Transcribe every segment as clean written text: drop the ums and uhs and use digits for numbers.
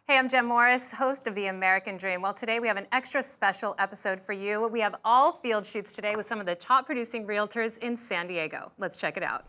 Hey, I'm Jen Morris, host of The American Dream. Well, today we have an extra special episode for you. We have all field shoots today with some of the top producing realtors in San Diego. Let's check it out.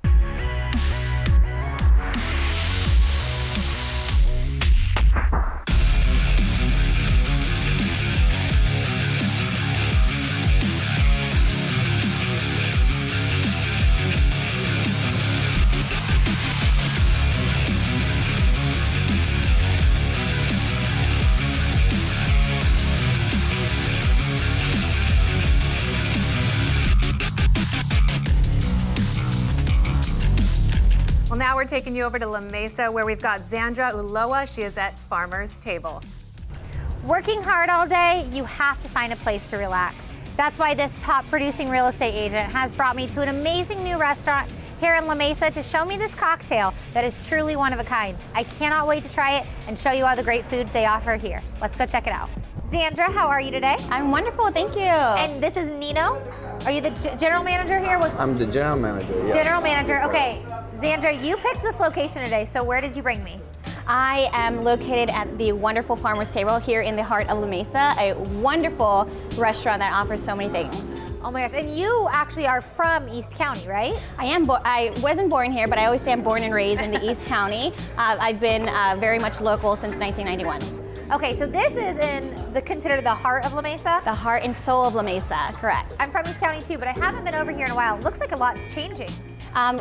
Well, now we're taking you over to La Mesa, where we've got Zandra Ulloa. She is at Farmer's Table. Working hard all day, you have to find a place to relax. That's why this top producing real estate agent has brought me to an amazing new restaurant here in La Mesa to show me this cocktail that is truly one of a kind. I cannot wait to try it and show you all the great food they offer here. Let's go check it out. Zandra, how are you today? I'm wonderful, thank you. And this is Nino. Are you the general manager here? I'm the general manager, yes. General manager, okay. Zandra, you picked this location today, so where did you bring me? I am located at the wonderful Farmer's Table here in the heart of La Mesa, a wonderful restaurant that offers so many things. Oh my gosh, and you actually are from East County, right? I wasn't born here, but I always say I'm born and raised in the East County. I've been very much local since 1991. Okay, so this is considered the heart of La Mesa? The heart and soul of La Mesa, correct. I'm from East County too, but I haven't been over here in a while. It looks like a lot's changing.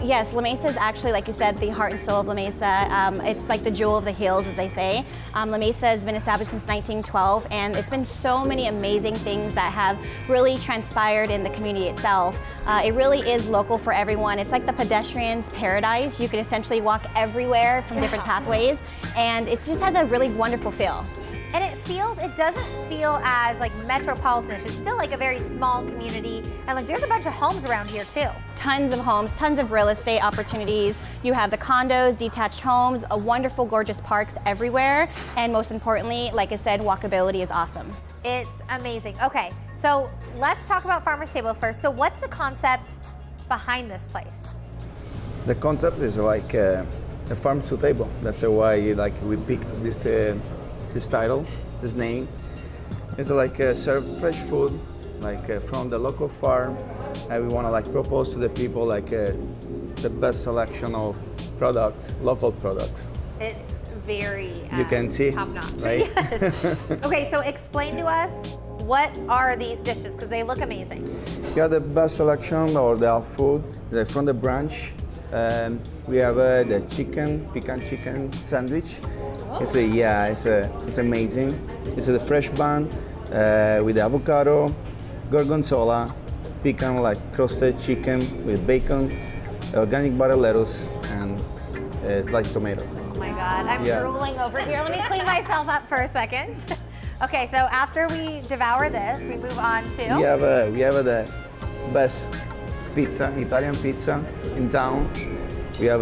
Yes, La Mesa is actually, like you said, the heart and soul of La Mesa. It's like the jewel of the hills, as they say. La Mesa has been established since 1912, and it's been so many amazing things that have really transpired in the community itself. It really is local for everyone. It's like the pedestrian's paradise. You can essentially walk everywhere from different pathways, and it just has a really wonderful feel. And it doesn't feel as like metropolitan. It's still like a very small community, and like there's a bunch of homes around here too. Tons of homes, tons of real estate opportunities. You have the condos, detached homes, wonderful, gorgeous parks everywhere, and most importantly, like I said, walkability is awesome. It's amazing. Okay, so let's talk about Farmer's Table first. So what's the concept behind this place? The concept is like a farm to table. That's why we picked this title, this name. It's like serve fresh food, from the local farm. And we want to propose to the people the best selection of products, local products. It's very you can see, top-notch. right? Yes. Okay, so explain to us, what are these dishes? Because they look amazing. We have the best selection of the food from the branch. We have the pecan chicken sandwich. It's amazing. It's a fresh bun with avocado, gorgonzola, pecan crusted chicken with bacon, organic butter lettuce, and sliced tomatoes. Oh my God, I'm drooling over here. Let me clean myself up for a second. Okay, so after we devour this, we move on to? We have the best pizza, Italian pizza in town. We have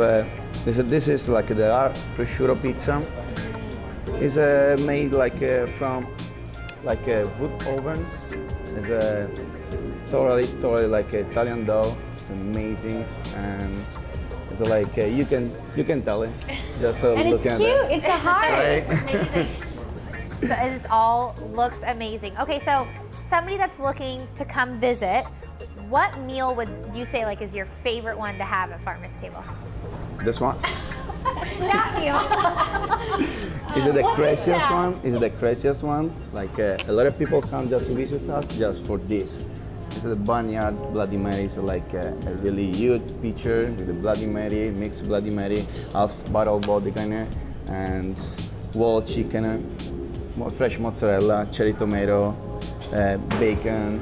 this is like the prosciutto pizza. It's made from a wood oven. It's totally like Italian dough. It's amazing, and it's you can tell it just And looking it's at cute. it. It's a heart. Right? Amazing. So this all looks amazing. Okay, so somebody that's looking to come visit, what meal would you say is your favorite one to have at Farmer's Table? This one. That meal. Is it the craziest one? Is it the craziest one? A lot of people come just to visit us just for this. This is the Barnyard Bloody Mary. It's a really huge picture with the Bloody Mary, mixed Bloody Mary, half bottle vodka, and whole chicken, fresh mozzarella, cherry tomato, bacon,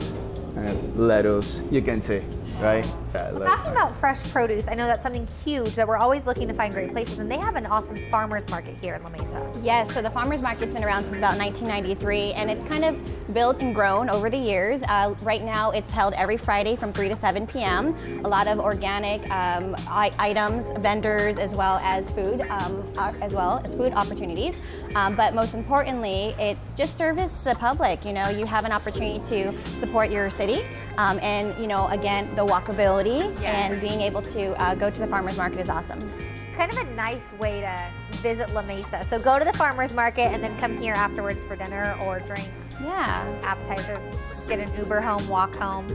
lettuce. You can see, right? Talking about fresh produce, I know that's something huge that we're always looking to find great places, and they have an awesome farmers market here in La Mesa. Yes, so the farmers market's been around since about 1993, and it's kind of built and grown over the years. Right now, it's held every Friday from 3 to 7 p.m. A lot of organic items, vendors, as well as food opportunities. But most importantly, it's just service the public. You know, you have an opportunity to support your city, and again, the walkability and being able to go to the farmers market is awesome. It's kind of a nice way to visit La Mesa. So go to the farmer's market and then come here afterwards for dinner or drinks. Yeah. Appetizers, get an Uber home, walk home.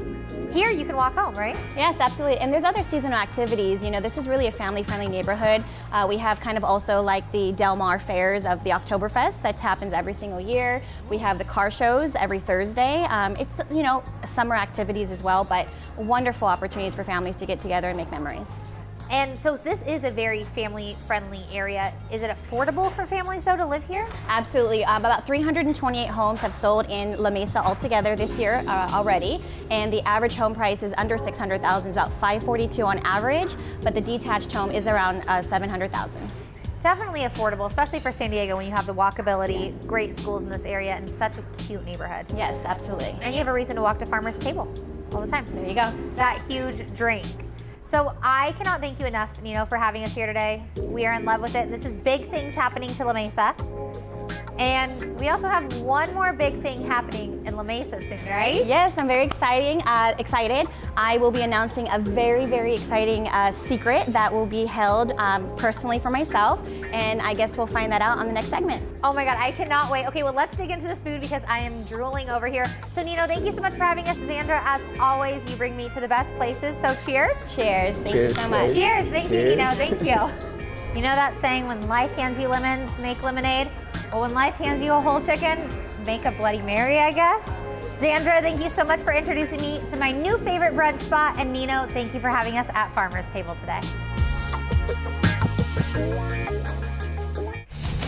Here you can walk home, right? Yes, absolutely. And there's other seasonal activities. You know, this is really a family-friendly neighborhood. We have kind of also like the Del Mar fairs of the Oktoberfest that happens every single year. We have the car shows every Thursday. It's, you know, summer activities as well, but wonderful opportunities for families to get together and make memories. And so this is a very family-friendly area. Is it affordable for families, though, to live here? Absolutely. About 328 homes have sold in La Mesa altogether this year already, and the average home price is under $600,000, about $542,000 on average, but the detached home is around $700,000. Definitely affordable, especially for San Diego when you have the walkability, great schools in this area, and such a cute neighborhood. Yes, absolutely. And you have a reason to walk to Farmer's Table all the time. There you go. That huge drink. So I cannot thank you enough, Nino, for having us here today. We are in love with it. This is big things happening to La Mesa. And we also have one more big thing happening in La Mesa soon, right? Yes, I'm very excited. I will be announcing a very, very exciting secret that will be held personally for myself, and I guess we'll find that out on the next segment. Oh my God, I cannot wait. Okay, well, let's dig into this food because I am drooling over here. So Nino, thank you so much for having us. Zandra, as always, you bring me to the best places, so cheers. Cheers. Thank you so much. Cheers. Thank you, Nino. Thank you. You know that saying, when life hands you lemons, make lemonade? Well, when life hands you a whole chicken, make a Bloody Mary, I guess. Zandra, thank you so much for introducing me to my new favorite brunch spot. And Nino, thank you for having us at Farmer's Table today.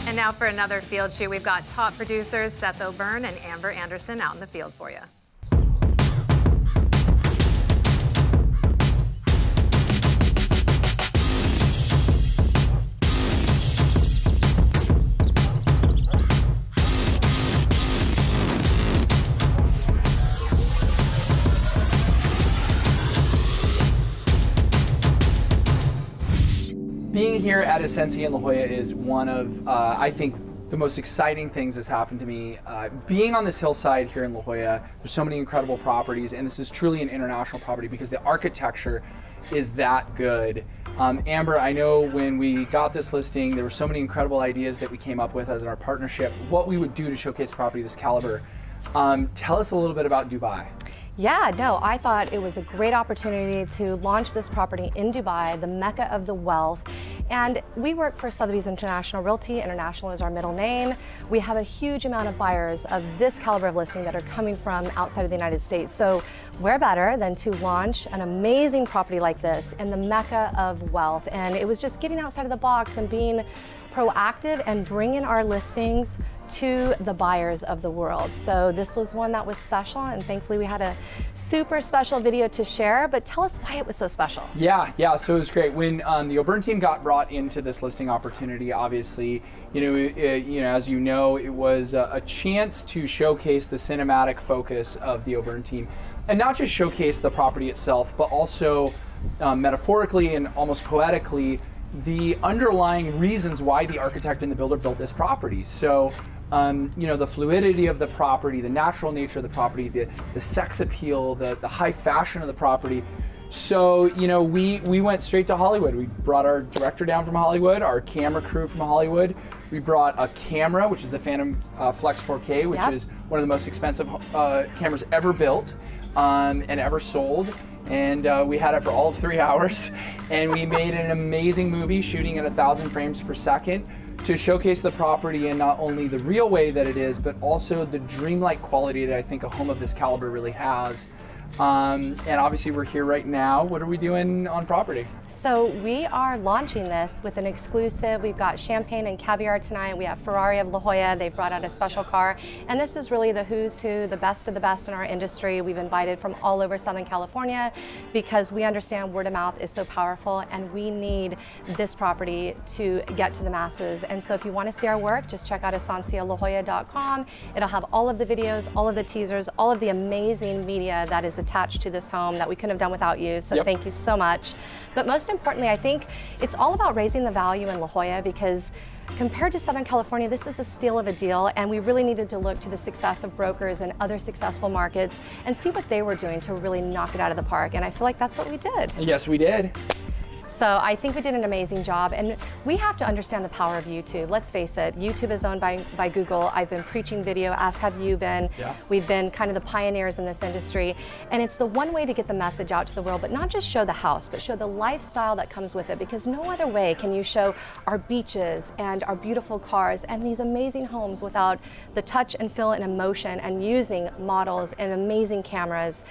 And now for another field shoot, we've got top producers Seth O'Byrne and Amber Anderson out in the field for you. Being here at Essentia in La Jolla is one of, I think, the most exciting things that's happened to me. Being on this hillside here in La Jolla, there's so many incredible properties, and this is truly an international property because the architecture is that good. Amber, I know when we got this listing, there were so many incredible ideas that we came up with as our partnership, what we would do to showcase a property of this caliber. Tell us a little bit about Dubai. Yeah, no, I thought it was a great opportunity to launch this property in Dubai, the Mecca of the wealth. And we work for Sotheby's International Realty. International is our middle name. We have a huge amount of buyers of this caliber of listing that are coming from outside of the United States. So where better than to launch an amazing property like this in the Mecca of wealth? And it was just getting outside of the box and being proactive and bringing our listings to the buyers of the world. So this was one that was special, and thankfully we had a super special video to share, but tell us why it was so special. Yeah, so it was great. When the O'Byrne team got brought into this listing opportunity, obviously, as you know, it was a chance to showcase the cinematic focus of the O'Byrne team, and not just showcase the property itself, but also metaphorically and almost poetically, the underlying reasons why the architect and the builder built this property. So, the fluidity of the property, the natural nature of the property, the sex appeal, the high fashion of the property. So, we went straight to Hollywood. We brought our director down from Hollywood, our camera crew from Hollywood. We brought a camera, which is the Phantom Flex 4K, which is one of the most expensive cameras ever built and ever sold. And we had it for all of 3 hours, and we made an amazing movie shooting at 1,000 frames per second to showcase the property in not only the real way that it is, but also the dreamlike quality that I think a home of this caliber really has. And obviously we're here right now. What are we doing on property? So we are launching this with an exclusive. We've got champagne and caviar tonight. We have Ferrari of La Jolla. They've brought out a special car. And this is really the who's who, the best of the best in our industry. We've invited from all over Southern California because we understand word of mouth is so powerful, and we need this property to get to the masses. And so if you want to see our work, just check out essencialajolla.com. It'll have all of the videos, all of the teasers, all of the amazing media that is attached to this home that we couldn't have done without you. So thank you so much. But most importantly, I think it's all about raising the value in La Jolla, because compared to Southern California, this is a steal of a deal, and we really needed to look to the success of brokers and other successful markets and see what they were doing to really knock it out of the park. And I feel like that's what we did. Yes, we did. So I think we did an amazing job, and we have to understand the power of YouTube. Let's face it, YouTube is owned by Google. I've been preaching video, as have you been. Yeah. We've been kind of the pioneers in this industry, and it's the one way to get the message out to the world, but not just show the house, but show the lifestyle that comes with it, because no other way can you show our beaches and our beautiful cars and these amazing homes without the touch and feel and emotion and using models and amazing cameras.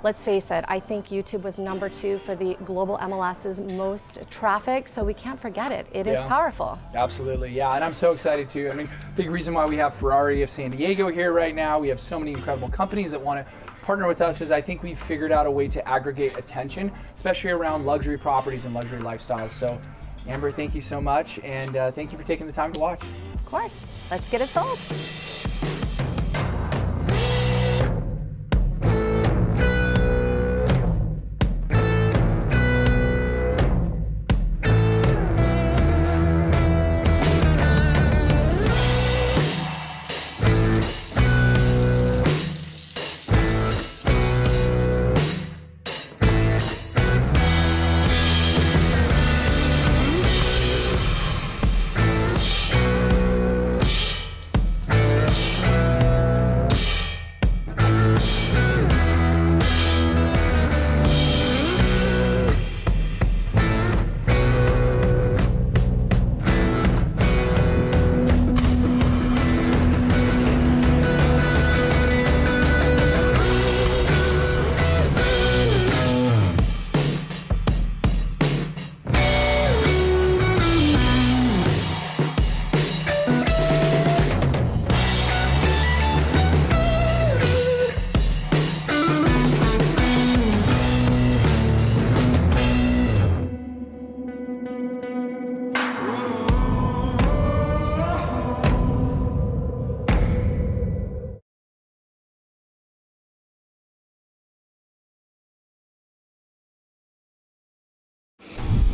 Let's face it, I think YouTube was number 2 for the global MLS's most traffic, so we can't forget it. It is powerful. Absolutely, yeah, and I'm so excited too. I mean, big reason why we have Ferrari of San Diego here right now. We have so many incredible companies that want to partner with us, is I think we've figured out a way to aggregate attention, especially around luxury properties and luxury lifestyles. So, Amber, thank you so much, and thank you for taking the time to watch. Of course, let's get it sold.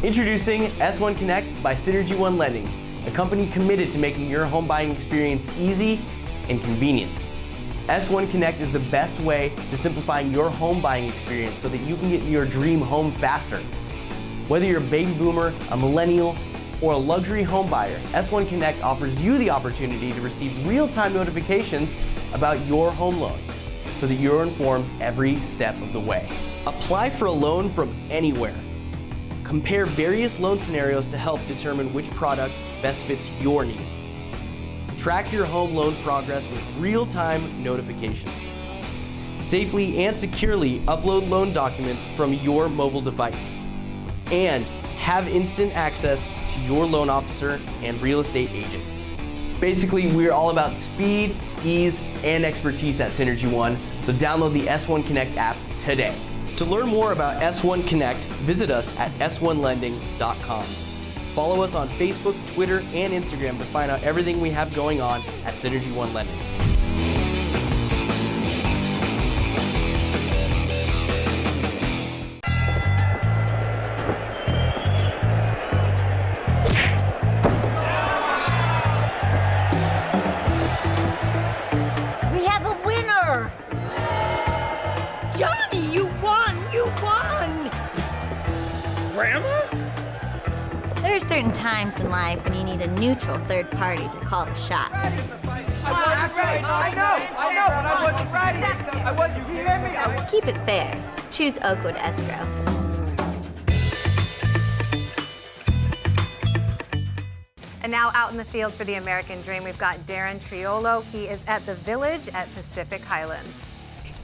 Introducing S1 Connect by Synergy One Lending, a company committed to making your home buying experience easy and convenient. S1 Connect is the best way to simplifying your home buying experience so that you can get your dream home faster. Whether you're a baby boomer, a millennial, or a luxury home buyer, S1 Connect offers you the opportunity to receive real-time notifications about your home loan so that you're informed every step of the way. Apply for a loan from anywhere. Compare various loan scenarios to help determine which product best fits your needs. Track your home loan progress with real-time notifications. Safely and securely upload loan documents from your mobile device. And have instant access to your loan officer and real estate agent. Basically, we're all about speed, ease, and expertise at Synergy One, so download the S1 Connect app today. To learn more about S1 Connect, visit us at s1lending.com. Follow us on Facebook, Twitter, and Instagram to find out everything we have going on at Synergy One Lending. We have a winner! Johnny, you won! You won! Grandma? There are certain times in life when you need a neutral third party to call the shots. I wasn't ready. I know, but I wasn't ready. I wasn't, you hear me? Keep it fair. Choose Oakwood Escrow. And now out in the field for the American Dream, we've got Darin Triolo. He is at the Village at Pacific Highlands.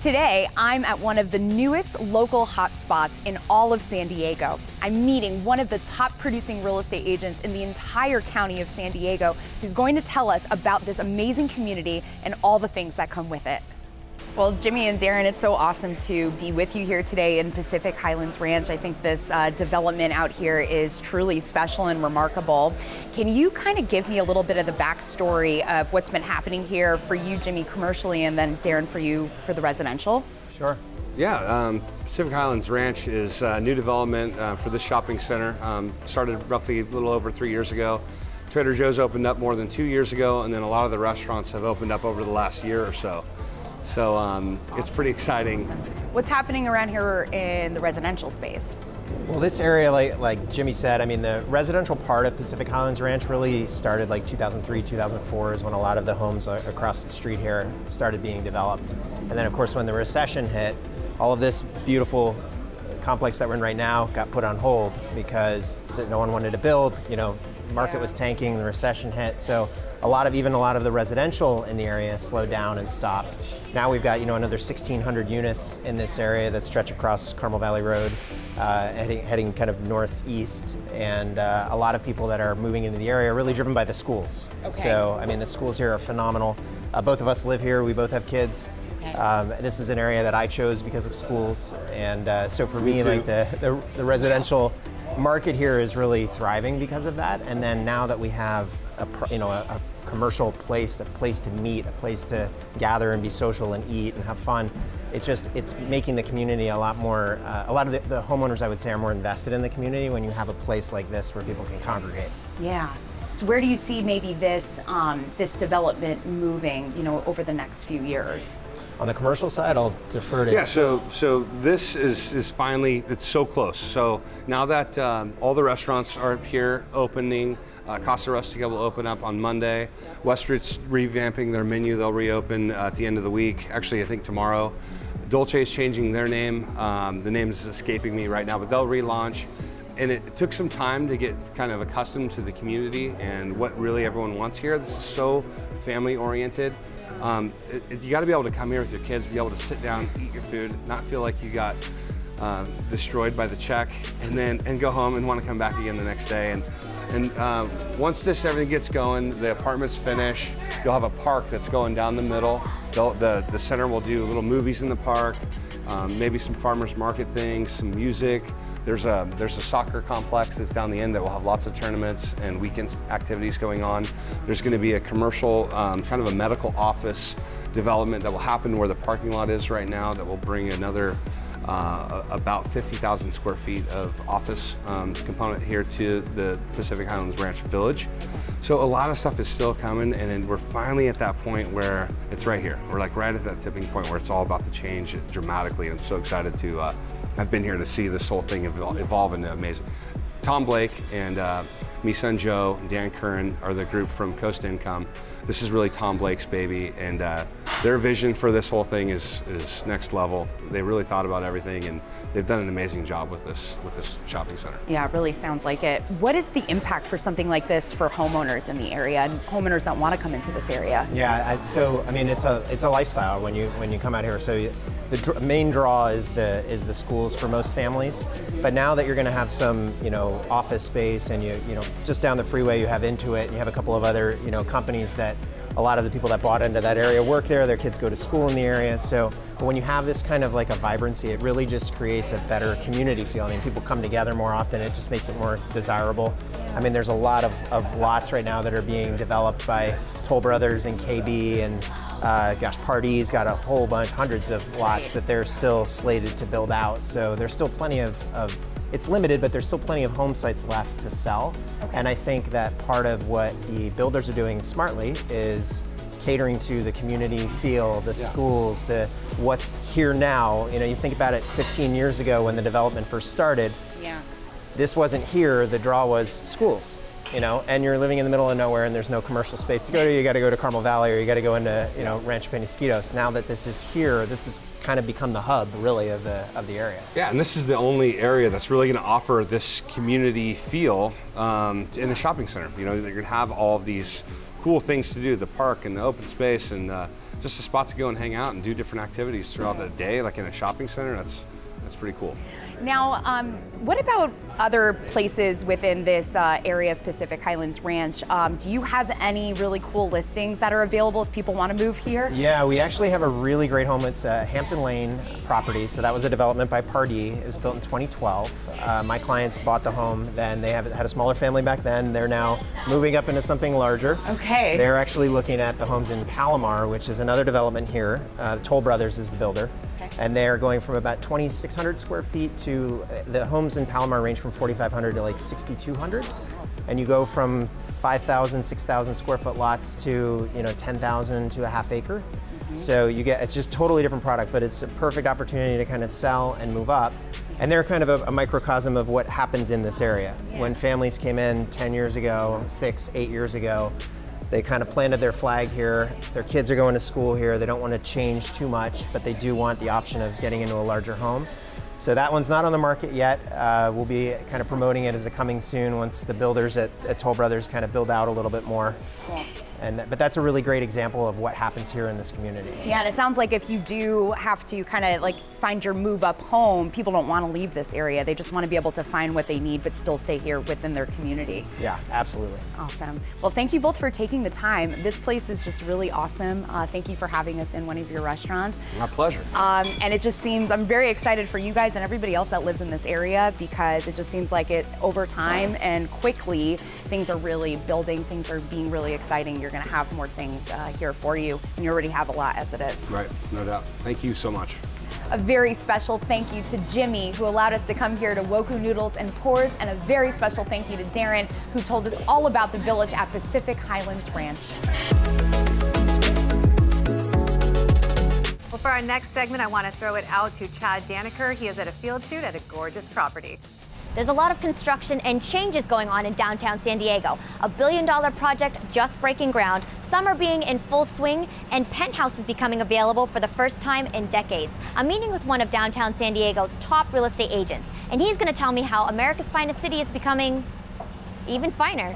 Today, I'm at one of the newest local hotspots in all of San Diego. I'm meeting one of the top producing real estate agents in the entire county of San Diego, who's going to tell us about this amazing community and all the things that come with it. Well, Jimmy and Darin, it's so awesome to be with you here today in Pacific Highlands Ranch. I think this development out here is truly special and remarkable. Can you kind of give me a little bit of the backstory of what's been happening here for you, Jimmy, commercially, and then Darin for you for the residential? Sure. Yeah, Pacific Highlands Ranch is a new development for this shopping center. Started roughly a little over 3 years ago. Trader Joe's opened up more than 2 years ago, and then a lot of the restaurants have opened up over the last year or so. So it's pretty exciting. What's happening around here in the residential space? Well, this area, like Jimmy said, I mean, the residential part of Pacific Highlands Ranch really started like 2003, 2004 is when a lot of the homes across the street here started being developed. And then, of course, when the recession hit, all of this beautiful complex that we're in right now got put on hold because no one wanted to build. Market was tanking, the recession hit, so a lot of the residential in the area slowed down and stopped. Now we've got another 1,600 units in this area that stretch across Carmel Valley Road, heading kind of northeast, and a lot of people that are moving into the area are really driven by the schools. Okay. So I mean, the schools here are phenomenal. Both of us live here. We both have kids. This is an area that I chose because of schools, and so for me, like the residential market here is really thriving because of that. And then now that we have a commercial place, a place to meet, a place to gather and be social and eat and have fun, it's making the community a lot more. A lot of the homeowners, I would say, are more invested in the community when you have a place like this where people can congregate. Yeah. So where do you see maybe this this development moving, over the next few years? On the commercial side, I'll defer to. Yeah, so this is finally, it's so close. So now that all the restaurants are here opening, Casa Rustica will open up on Monday. Westridge's revamping their menu, they'll reopen at the end of the week. Actually, I think tomorrow. Dolce's changing their name. The name is escaping me right now, but they'll relaunch. And it took some time to get kind of accustomed to the community and what really everyone wants here. This is so family oriented. You got to be able to come here with your kids, be able to sit down, eat your food, not feel like you got destroyed by the check, and go home and want to come back again the next day. And once everything gets going, the apartments finish, you'll have a park that's going down the middle. The center will do little movies in the park, maybe some farmers market things, some music. There's a soccer complex that's down the end that will have lots of tournaments and weekend activities going on. There's going to be a commercial, kind of a medical office development that will happen where the parking lot is right now that will bring another about 50,000 square feet of office component here to the Pacific Highlands Ranch Village. So a lot of stuff is still coming, and then we're finally at that point where it's right here. We're like right at that tipping point where it's all about to change dramatically. And I'm so excited to I've been here to see this whole thing evolve into amazing. Tom Blake and Mesa and Joe and Dan Curran are the group from Coast Income. This is really Tom Blake's baby, and their vision for this whole thing is next level. They really thought about everything, and they've done an amazing job with this shopping center. Yeah, it really sounds like it. What is the impact for something like this for homeowners in the area and homeowners that want to come into this area? Yeah, so I mean, it's a lifestyle when you come out here. So the main draw is the schools for most families, but now that you're going to have some office space, and you just down the freeway you have Intuit, and you have a couple of other companies that a lot of the people that bought into that area work there. Their kids go to school in the area. So but when you have this kind of like a vibrancy, it really just creates a better community feel. I mean, people come together more often. It just makes it more desirable. I mean, there's a lot of lots right now that are being developed by Toll Brothers and KB, and Party's got a whole bunch, hundreds of lots that they're still slated to build out. So there's still plenty of it's limited, but there's still plenty of home sites left to sell. Okay. And I think that part of what the builders are doing smartly is catering to the community feel, the schools, the what's here now. You think about it 15 years ago when the development first started. Yeah. This wasn't here, the draw was schools. And you're living in the middle of nowhere and there's no commercial space to go to. You got to go to Carmel Valley, or you got to go into, Rancho Penasquitos. Now that this is here, this has kind of become the hub, really, of the area. Yeah, and this is the only area that's really going to offer this community feel in a shopping center. You're going to have all of these cool things to do, the park and the open space, and just a spot to go and hang out and do different activities throughout the day, like in a shopping center. That's pretty cool. Now, what about other places within this area of Pacific Highlands Ranch? Do you have any really cool listings that are available if people want to move here? Yeah, we actually have a really great home. It's a Hampton Lane property. So that was a development by Pardee. It was built in 2012. My clients bought the home then. They had a smaller family back then. They're now moving up into something larger. Okay. They're actually looking at the homes in Palomar, which is another development here. Toll Brothers is the builder. Okay. And they're going from about 2,600 square feet to, the homes in Palomar range from 4,500 to like 6,200. And you go from 5,000, 6,000 square foot lots to 10,000 to a half acre. Mm-hmm. So it's just totally different product, but it's a perfect opportunity to kind of sell and move up. And they're kind of a microcosm of what happens in this area. When families came in 10 years ago, 6, 8 years ago, they kind of planted their flag here. Their kids are going to school here. They don't want to change too much, but they do want the option of getting into a larger home. So that one's not on the market yet. We'll be kind of promoting it as a coming soon once the builders at Toll Brothers kind of build out a little bit more. Cool. But that's a really great example of what happens here in this community. Yeah, and it sounds like if you do have to kind of like find your move up home, people don't want to leave this area. They just want to be able to find what they need but still stay here within their community. Yeah, absolutely. Awesome. Well, thank you both for taking the time. This place is just really awesome. Thank you for having us in one of your restaurants. My pleasure. And it just seems, I'm very excited for you guys and everybody else that lives in this area, because it just seems like it over time and quickly, things are really building, things are being really exciting. You're going to have more things here for you, and you already have a lot as it is. Right, no doubt. Thank you so much. A very special thank you to Jimmy, who allowed us to come here to Woku Noodles and Pours, and a very special thank you to Darin, who told us all about the village at Pacific Highlands Ranch. Well, for our next segment, I want to throw it out to Chad Dannecker. He is at a field shoot at a gorgeous property. There's a lot of construction and changes going on in downtown San Diego. A $1 billion project just breaking ground, summer being in full swing, and penthouses becoming available for the first time in decades. I'm meeting with one of downtown San Diego's top real estate agents, and he's going to tell me how America's finest city is becoming even finer.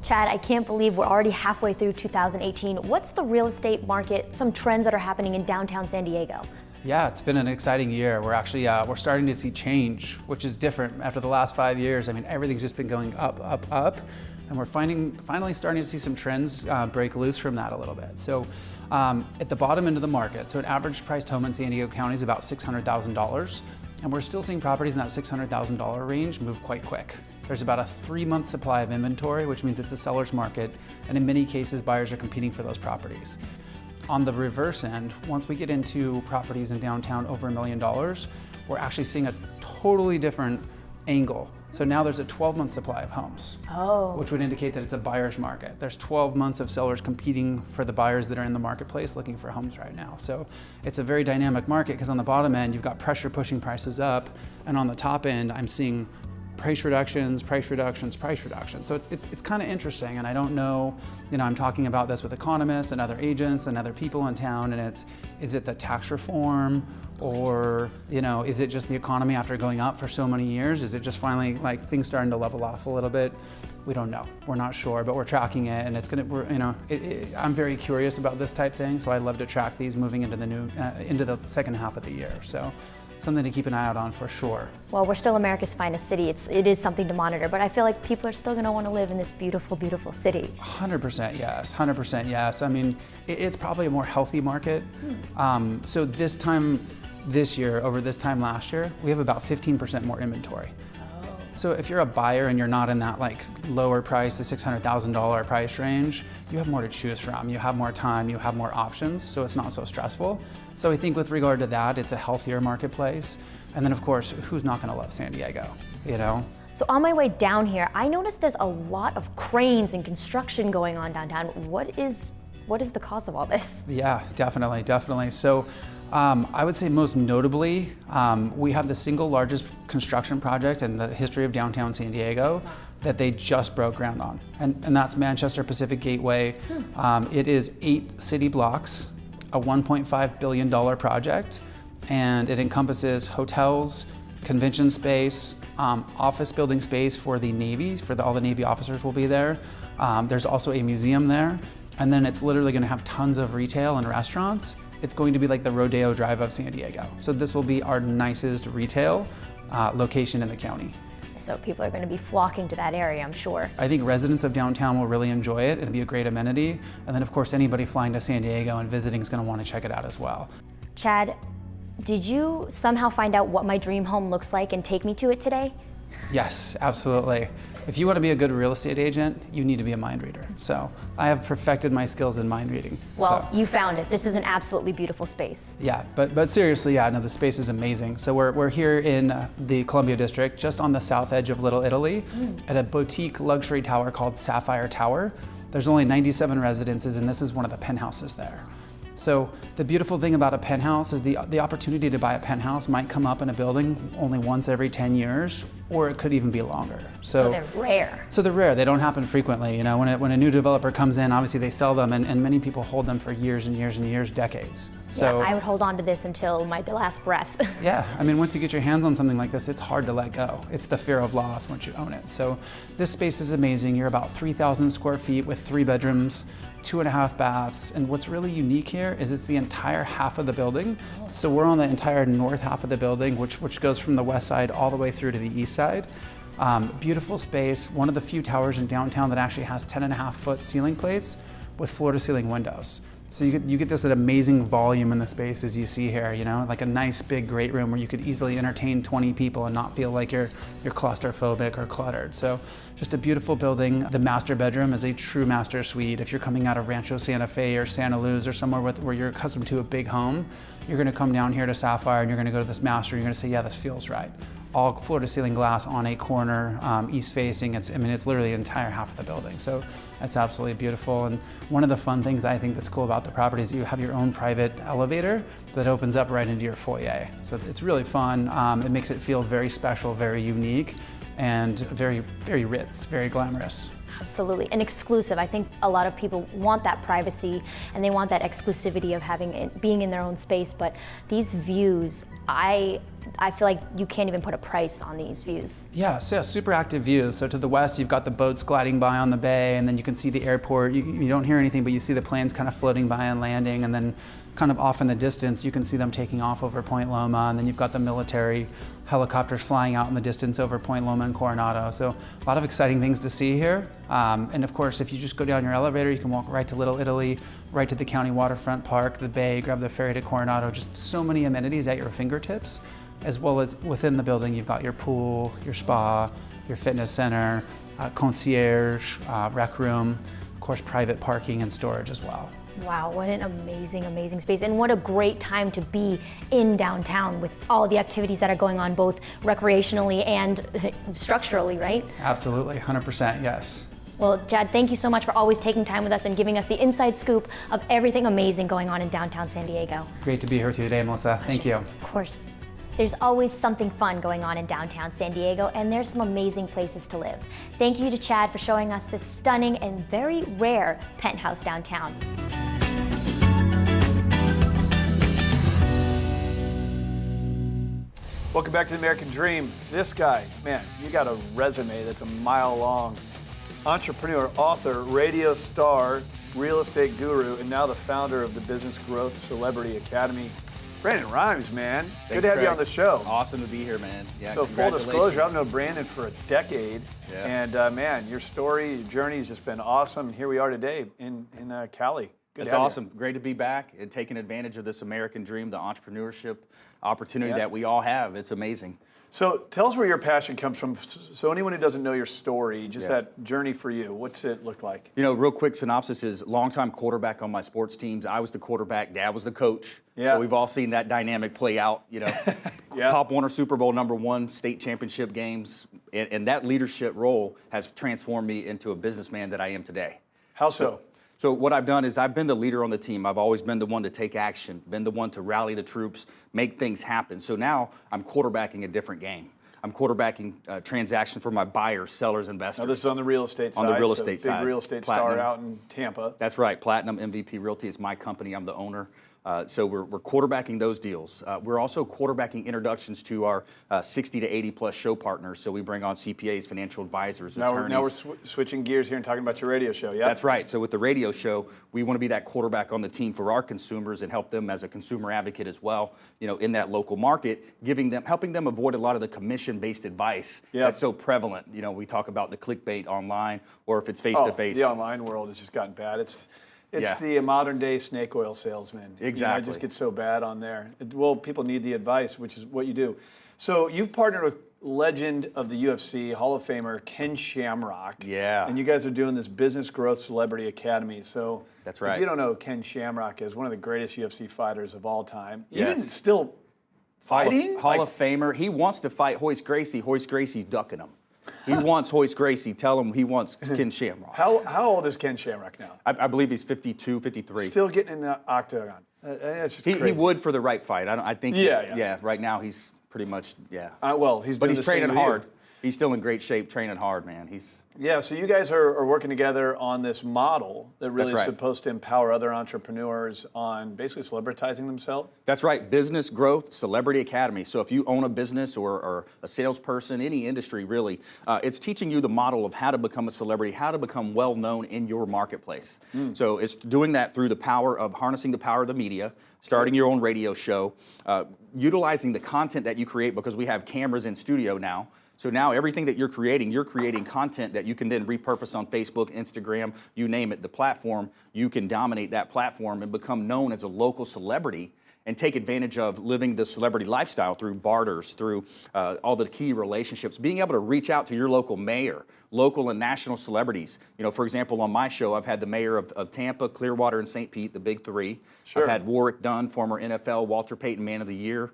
Chad, I can't believe we're already halfway through 2018. What's the real estate market, some trends that are happening in downtown San Diego? Yeah, it's been an exciting year. We're actually we're starting to see change, which is different after the last 5 years. I mean, everything's just been going up, up, up, and we're finally starting to see some trends break loose from that a little bit. So at the bottom end of the market, so an average priced home in San Diego County is about $600,000, and we're still seeing properties in that $600,000 range move quite quick. There's about a 3-month supply of inventory, which means it's a seller's market, and in many cases, buyers are competing for those properties. On the reverse end, once we get into properties in downtown over $1 million, we're actually seeing a totally different angle. So now there's a 12-month supply of homes, which would indicate that it's a buyer's market. There's 12 months of sellers competing for the buyers that are in the marketplace looking for homes right now. So it's a very dynamic market, because on the bottom end, you've got pressure pushing prices up, and on the top end, I'm seeing price reductions, price reductions, price reductions. So it's kind of interesting, and I don't know, I'm talking about this with economists and other agents and other people in town, and is it the tax reform, or is it just the economy after going up for so many years? Is it just finally like things starting to level off a little bit? We don't know. We're not sure, but we're tracking it, and it's gonna. I'm very curious about this type thing, so I love to track these moving into the second half of the year. So. Something to keep an eye out on for sure. Well, we're still America's finest city. It is something to monitor, but I feel like people are still going to want to live in this beautiful, beautiful city. 100% yes, 100% yes. I mean, it's probably a more healthy market. So this time this year over this time last year, we have about 15% more inventory. So if you're a buyer and you're not in that like lower price, the $600,000 price range, you have more to choose from. You have more time, you have more options, so it's not so stressful. So I think with regard to that, it's a healthier marketplace. And then of course, who's not gonna love San Diego, So on my way down here, I noticed there's a lot of cranes and construction going on downtown. What is the cause of all this? Yeah, definitely. So I would say most notably, we have the single largest construction project in the history of downtown San Diego that they just broke ground on. And that's Manchester Pacific Gateway. It is 8 city blocks, a $1.5 billion project, and it encompasses hotels, convention space, office building space for the Navy, all the Navy officers will be there. There's also a museum there, and then it's literally gonna have tons of retail and restaurants. It's going to be like the Rodeo Drive of San Diego. So this will be our nicest retail location in the county. So people are going to be flocking to that area, I'm sure. I think residents of downtown will really enjoy it. It'll be a great amenity. And then of course, anybody flying to San Diego and visiting is going to want to check it out as well. Chad, did you somehow find out what my dream home looks like and take me to it today? Yes, absolutely. If you want to be a good real estate agent, you need to be a mind reader. So I have perfected my skills in mind reading. Well, you found it. This is an absolutely beautiful space. Yeah, but seriously, yeah, no, the space is amazing. So we're here in the Columbia District, just on the south edge of Little Italy, at a boutique luxury tower called Sapphire Tower. There's only 97 residences, and this is one of the penthouses there. So the beautiful thing about a penthouse is the opportunity to buy a penthouse might come up in a building only once every 10 years, or it could even be longer. So they're rare. So they're rare. They don't happen frequently. You know, when a new developer comes in, obviously they sell them, and many people hold them for years and years and years, decades. So yeah, I would hold on to this until my last breath. yeah, I mean, once you get your hands on something like this, it's hard to let go. It's the fear of loss once you own it. So this space is amazing. You're about 3,000 square feet with 3 bedrooms, 2.5 baths, and what's really unique here is it's the entire half of the building. So we're on the entire north half of the building, which goes from the west side all the way through to the east side. Beautiful space, one of the few towers in downtown that actually has 10.5-foot ceiling plates with floor-to-ceiling windows. So you get this amazing volume in the space as you see here, you know, like a nice big great room where you could easily entertain 20 people and not feel like you're claustrophobic or cluttered. So just a beautiful building. The master bedroom is a true master suite. If you're coming out of Rancho Santa Fe or Santa Luz or somewhere where you're accustomed to a big home, you're gonna come down here to Sapphire and you're gonna go to this master and you're gonna say, yeah, this feels right. All floor-to-ceiling glass on a corner, east-facing. It's literally the entire half of the building. So it's absolutely beautiful. And one of the fun things I think that's cool about the property is you have your own private elevator that opens up right into your foyer. So it's really fun. It makes it feel very special, very unique, and very, very ritz, very glamorous. Absolutely, and exclusive. I think a lot of people want that privacy and they want that exclusivity of having it, being in their own space. But these views, I feel like you can't even put a price on these views. Yeah, so super active views. So to the west, you've got the boats gliding by on the bay, and then you can see the airport. You don't hear anything, but you see the planes kind of floating by and landing, and then kind of off in the distance, you can see them taking off over Point Loma, and then you've got the military helicopters flying out in the distance over Point Loma and Coronado. So a lot of exciting things to see here. And of course, if you just go down your elevator, you can walk right to Little Italy, right to the county waterfront park, the bay, grab the ferry to Coronado, just so many amenities at your fingertips. As well as within the building, you've got your pool, your spa, your fitness center, concierge, rec room, of course, private parking and storage as well. Wow, what an amazing, amazing space. And what a great time to be in downtown with all the activities that are going on, both recreationally and structurally, right? Absolutely, 100%, yes. Well, Chad, thank you so much for always taking time with us and giving us the inside scoop of everything amazing going on in downtown San Diego. Great to be here with you today, Melissa. Thank you. Of course. There's always something fun going on in downtown San Diego, and there's some amazing places to live. Thank you to Chad for showing us this stunning and very rare penthouse downtown. Welcome back to the American Dream. This guy, man, you got a resume that's a mile long. Entrepreneur, author, radio star, real estate guru, and now the founder of the Business Growth Celebrity Academy. Brandon Rhymes, man. Good to have you on the show. Awesome to be here, man. Yeah, so full disclosure, I've known Brandon for a decade. Yeah. And man, your story, your journey has just been awesome. Here we are today in Cali. It's awesome. Great to be back and taking advantage of this American dream, the entrepreneurship opportunity that we all have. It's amazing. So tell us where your passion comes from. So anyone who doesn't know your story, just that journey for you, what's it look like? You know, real quick synopsis is longtime quarterback on my sports teams. I was the quarterback, Dad was the coach. Yeah. So we've all seen that dynamic play out, you know. Pop Warner Super Bowl #1, state championship games. And that leadership role has transformed me into a businessman that I am today. How so? So what I've done is I've been the leader on the team. I've always been the one to take action, been the one to rally the troops, make things happen. So now I'm quarterbacking a different game. I'm quarterbacking transactions for my buyers, sellers, investors. Now this is on the real estate side. On the real estate side. Big real estate Platinum. star out in Tampa. That's right. Platinum MVP Realty is my company. I'm the owner. So we're quarterbacking those deals. We're also quarterbacking introductions to our 60 to 80 plus show partners. So we bring on CPAs, financial advisors, attorneys. Now we're switching gears here and talking about your radio show, yeah? That's right. So with the radio show, we want to be that quarterback on the team for our consumers and help them as a consumer advocate as well, you know, in that local market, helping them avoid a lot of the commission-based advice that's so prevalent. You know, we talk about the clickbait online, or if it's face-to-face. The online world has just gotten bad. It's the modern day snake oil salesman. Exactly. You know, it just gets so bad on there. Well, people need the advice, which is what you do. So you've partnered with legend of the UFC, Hall of Famer Ken Shamrock. Yeah. And you guys are doing this Business Growth Celebrity Academy. So that's right. If you don't know Ken Shamrock is one of the greatest UFC fighters of all time. Yes. Even still fighting? Hall of Famer. He wants to fight Hoist Gracie. Hoist Gracie's ducking him. He wants Hoist Gracie. Tell him he wants Ken Shamrock. How old is Ken Shamrock now? I believe he's 52, 53. Still getting in the octagon. That's just crazy. He would for the right fight. I think. Yeah. Right now he's pretty much he's but doing he's the same training with you. hard. He's still in great shape, training hard, man. Yeah, so you guys are working together on this model that really That's is right. supposed to empower other entrepreneurs on basically celebritizing themselves. That's right. Business Growth Celebrity Academy. So if you own a business or a salesperson, any industry really, it's teaching you the model of how to become a celebrity, how to become well known in your marketplace. So it's doing that through the power of harnessing the power of the media, starting your own radio show, utilizing the content that you create because we have cameras in studio now. So now everything that you're creating content that you can then repurpose on Facebook, Instagram, you name it, the platform. You can dominate that platform and become known as a local celebrity and take advantage of living the celebrity lifestyle through barters, through all the key relationships, being able to reach out to your local mayor, local and national celebrities. You know, for example, on my show, I've had the mayor of Tampa, Clearwater, and St. Pete, the big three. Sure. I've had Warwick Dunn, former NFL, Walter Payton Man of the Year,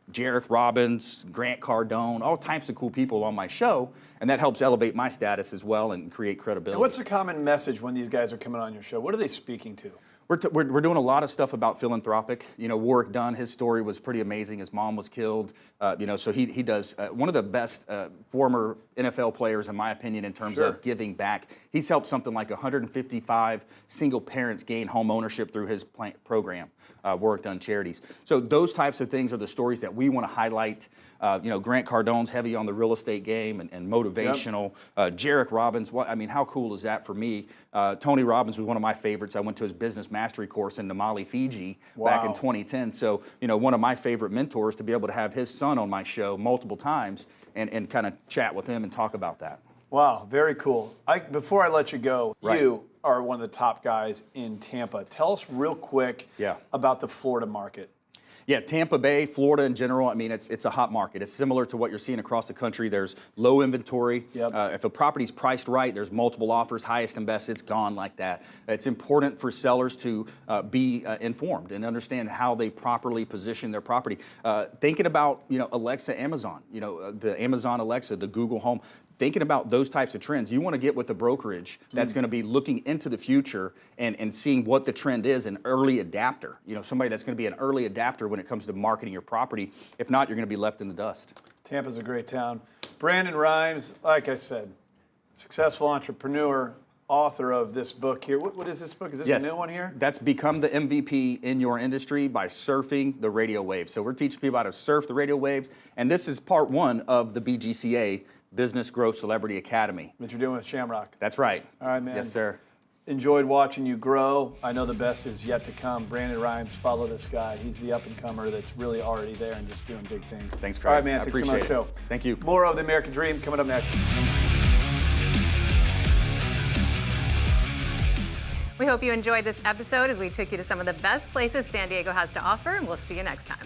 Jarek Robbins, Grant Cardone, all types of cool people on my show, and that helps elevate my status as well and create credibility. And what's the common message when these guys are coming on your show? What are they speaking to? We're doing a lot of stuff about philanthropic. You know, Warwick Dunn, his story was pretty amazing. His mom was killed. So he does one of the best former NFL players, in my opinion, in terms of giving back. He's helped something like 155 single parents gain home ownership through his program, Warwick Dunn Charities. So those types of things are the stories that we want to highlight. Grant Cardone's heavy on the real estate game and motivational. Jarek Robbins, how cool is that for me? Tony Robbins was one of my favorites. I went to his business mastery course in Namale, Fiji back in 2010. So, one of my favorite mentors, to be able to have his son on my show multiple times and kind of chat with him and talk about that. Wow, very cool. Before I let you go, you are one of the top guys in Tampa. Tell us real quick about the Florida market. Yeah, Tampa Bay, Florida in general, it's a hot market. It's similar to what you're seeing across the country. There's low inventory. If a property's priced right, there's multiple offers, highest and best, it's gone like that. It's important for sellers to be informed and understand how they properly position their property. Thinking about, Alexa, Amazon, the Amazon Alexa, the Google Home, thinking about those types of trends. You want to get with the brokerage that's going to be looking into the future and seeing what the trend is, an early adapter. Somebody that's going to be an early adapter when it comes to marketing your property. If not, you're going to be left in the dust. Tampa's a great town. Brandon Rhymes, like I said, successful entrepreneur, author of this book here. What is this book? Is this a new one here? That's Become the MVP in Your Industry by Surfing the Radio Waves. So we're teaching people how to surf the radio waves, and this is part one of the BGCA, Business Growth Celebrity Academy. That you're doing with Shamrock. That's right. All right, man. Yes, sir. Enjoyed watching you grow. I know the best is yet to come. Brandon Rhymes, follow this guy. He's the up-and-comer that's really already there and just doing big things. Thanks, Craig. All right, man. I Thanks for coming on the appreciate show. Thank you. More of the American Dream coming up next. We hope you enjoyed this episode as we took you to some of the best places San Diego has to offer, and we'll see you next time.